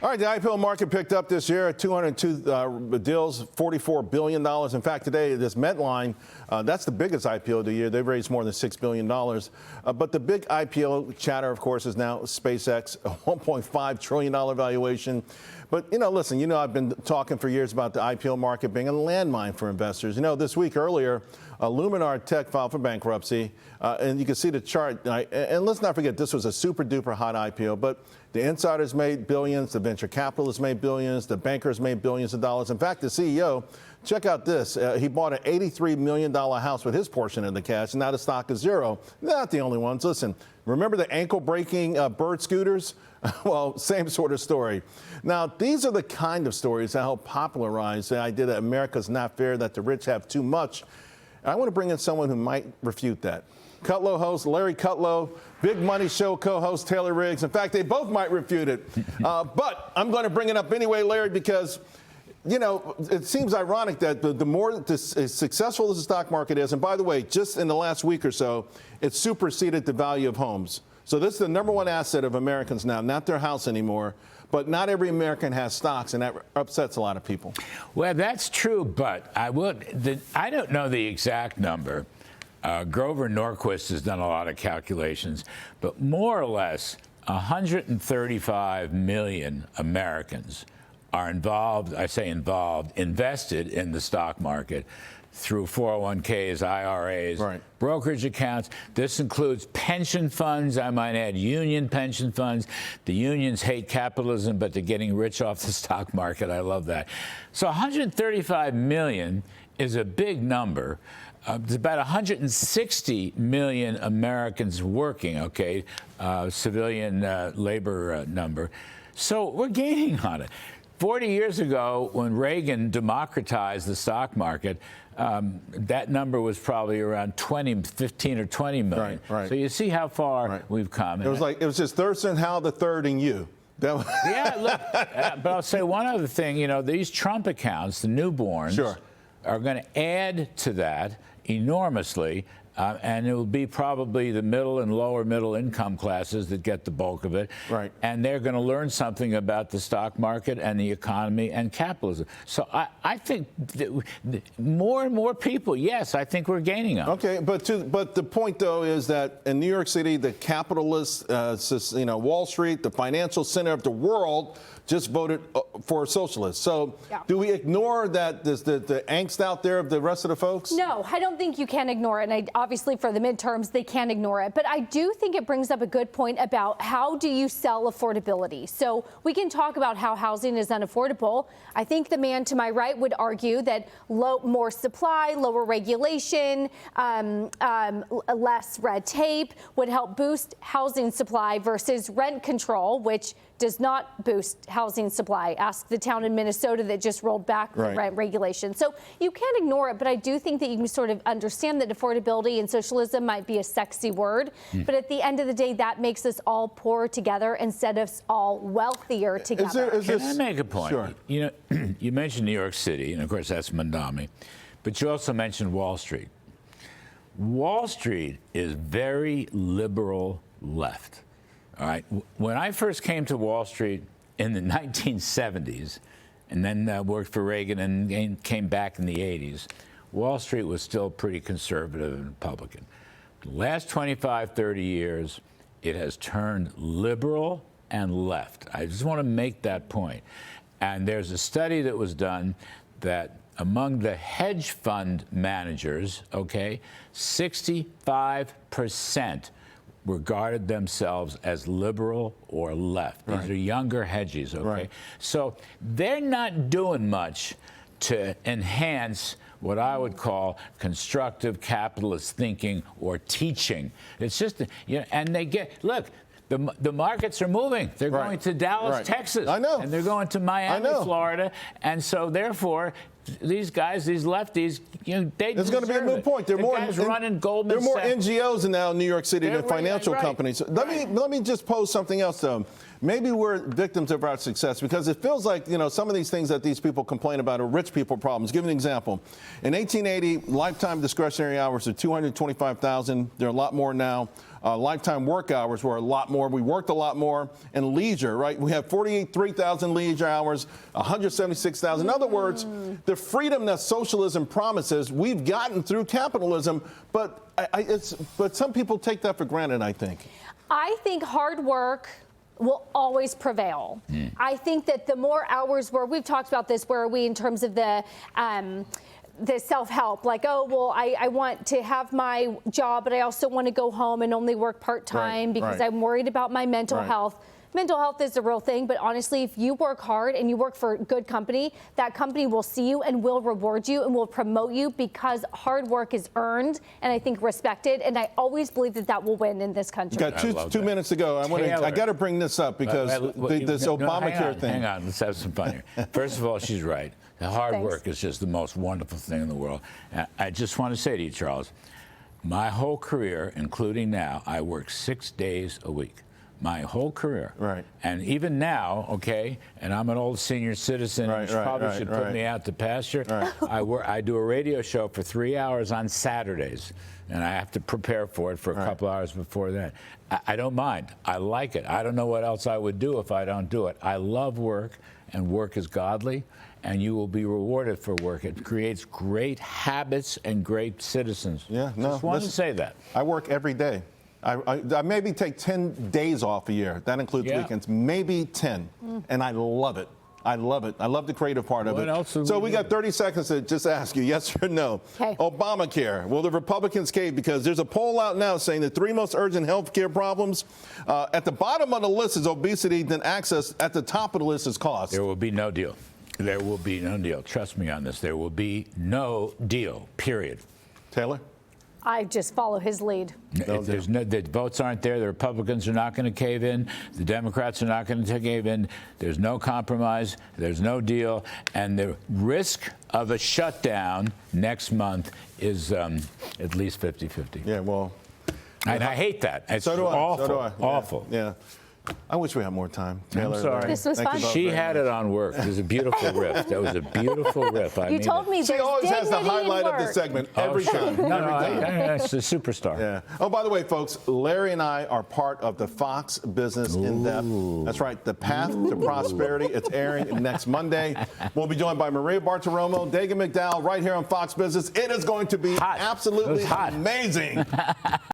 All right, the IPO market picked up this year at 202 deals, $44 billion. In fact, today, this Medline, that's the biggest IPO of the year. They've raised more than $6 billion. But the big IPO chatter, of course, is now SpaceX, a $1.5 trillion valuation. But, listen, I've been talking for years about the IPO market being a landmine for investors. This week earlier, Luminar Tech filed for bankruptcy, and you can see the chart. And let's not forget, this was a super duper hot IPO, but the insiders made billions, the venture capitalists made billions, the bankers made billions of dollars. In fact, the CEO, check out this. He bought an $83 million house with his portion of the cash, and now the stock is zero. They're not the only ones. Listen, remember the ankle-breaking bird scooters? Well, same sort of story. Now, these are the kind of stories that help popularize the idea that America's not fair, that the rich have too much. I want to bring in someone who might refute that. Kudlow host Larry Kudlow, Big Money Show co-host Taylor Riggs. In fact, they both might refute it. But I'm going to bring it up anyway, Larry, because, it seems ironic that the more successful the stock market is, and by the way, just in the last week or so, it's superseded the value of homes. So this is the number one asset of Americans now, not their house anymore. But not every American has stocks, and that upsets a lot of people. Well, that's true, but I don't know the exact number. Grover Norquist has done a lot of calculations, but more or less 135 million Americans are involved, invested in the stock market through 401ks, IRAs, right, brokerage accounts. This includes pension funds, I might add union pension funds. The unions hate capitalism, but they're getting rich off the stock market. I love that. So 135 million is a big number. There's about 160 million Americans working, civilian labor number. So we're gaining on it. 40 years ago, when Reagan democratized the stock market, that number was probably around 15 or 20 million. Right. So you see how far we've come. It was just Thurston Howell III and you. Yeah, look, but I'll say one other thing. These Trump accounts, the newborns, are going to add to that enormously. And it will be probably the middle and lower middle income classes that get the bulk of it. Right. And they're going to learn something about the stock market and the economy and capitalism. So I think more and more people, yes, I think we're gaining on it. Okay, but the point, though, is that in New York City, the capitalists, Wall Street, the financial center of the world, just voted for socialists. So do we ignore that the angst out there of the rest of the folks? No, I don't think you can ignore it. And obviously for the midterms, they can't ignore it. But I do think it brings up a good point about how do you sell affordability? So we can talk about how housing is unaffordable. I think the man to my right would argue that more supply, lower regulation, less red tape would help boost housing supply versus rent control, which does not boost housing supply. Ask the town in Minnesota that just rolled back the rent regulation. So you can't ignore it, but I do think that you can sort of understand that affordability and socialism might be a sexy word, but at the end of the day, that makes us all poorer together instead of all wealthier together. Can I make a point? Sure. You mentioned New York City, and of course that's Mondami, but you also mentioned Wall Street. Wall Street is very liberal left. All right. When I first came to Wall Street in the 1970s, and then worked for Reagan and came back in the 80s, Wall Street was still pretty conservative and Republican. The last 25, 30 years, it has turned liberal and left. I just want to make that point. And there's a study that was done that among the hedge fund managers, 65% regarded themselves as liberal or left. These are younger hedgies, So they're not doing much to enhance what I would call constructive capitalist thinking or teaching. It's just, and they look, the markets are moving. They're going to Dallas, Texas. I know. And they're going to Miami, Florida. And so therefore, these guys, these lefties, they It's going to be a deserve moot it. point. The guys running Goldman There are more Sachs. NGOs now in New York City than financial companies. Let me just pose something else, though. Maybe we're victims of our success because it feels like, some of these things that these people complain about are rich people problems. Give an example. In 1880, lifetime discretionary hours are 225,000. They're a lot more now. Lifetime work hours were a lot more. We worked a lot more. And leisure, right? We have 43,000 leisure hours, 176,000. In other words, the freedom that socialism promises, we've gotten through capitalism, but some people take that for granted, I think. I think hard work will always prevail. I think that the more hours we've talked about this, where are we in terms of the self-help, like, I want to have my job, but I also want to go home and only work part-time because I'm worried about my mental health. Mental health is a real thing, but honestly, if you work hard and you work for a good company, that company will see you and will reward you and will promote you because hard work is earned and I think respected. And I always believe that will win in this country. Got two minutes to go. I got to bring this up because this Obamacare thing. Hang on, let's have some fun here. First of all, she's right. The hard work is just the most wonderful thing in the world. I just want to say to you, Charles, my whole career, including now, I work 6 days a week. My whole career. Right. And even now, okay, and I'm an old senior citizen, which probably should put me out to pasture. I do a radio show for 3 hours on Saturdays, and I have to prepare for it for a couple hours before that. I don't mind. I like it. I don't know what else I would do if I don't do it. I love work, and work is godly, and you will be rewarded for work. It creates great habits and great citizens. Yeah, no. Just wanted to say that. I work every day. I maybe take 10 days off a year. That includes weekends. Maybe 10. And I love it. I love it. I love the creative part of it. So we got 30 seconds to just ask you, yes or no. Okay. Obamacare. Will the Republicans cave? Because there's a poll out now saying the 3 most urgent health care problems. At the bottom of the list is obesity, then access. At the top of the list is cost. There will be no deal. There will be no deal. Trust me on this. There will be no deal, period. Taylor? I just follow his lead. The votes aren't there. The Republicans are not going to cave in. The Democrats are not going to cave in. There's no compromise. There's no deal. And the risk of a shutdown next month is at least 50-50. Yeah, well. And I hate that. It's so do I. awful. So do I. Awful. Yeah. I wish we had more time. Taylor, I'm sorry. This was fun. She had it on work. It was a beautiful riff. That was a beautiful riff. You told me she there's always has the dignity in highlight of the work. segment every time. No, it's a superstar. Yeah. Oh, by the way, folks, Larry and I are part of the Fox Business In-Depth. That's right, The Path to Prosperity. It's airing next Monday. We'll be joined by Maria Bartiromo, Dagan McDowell, right here on Fox Business. It is going to be absolutely amazing.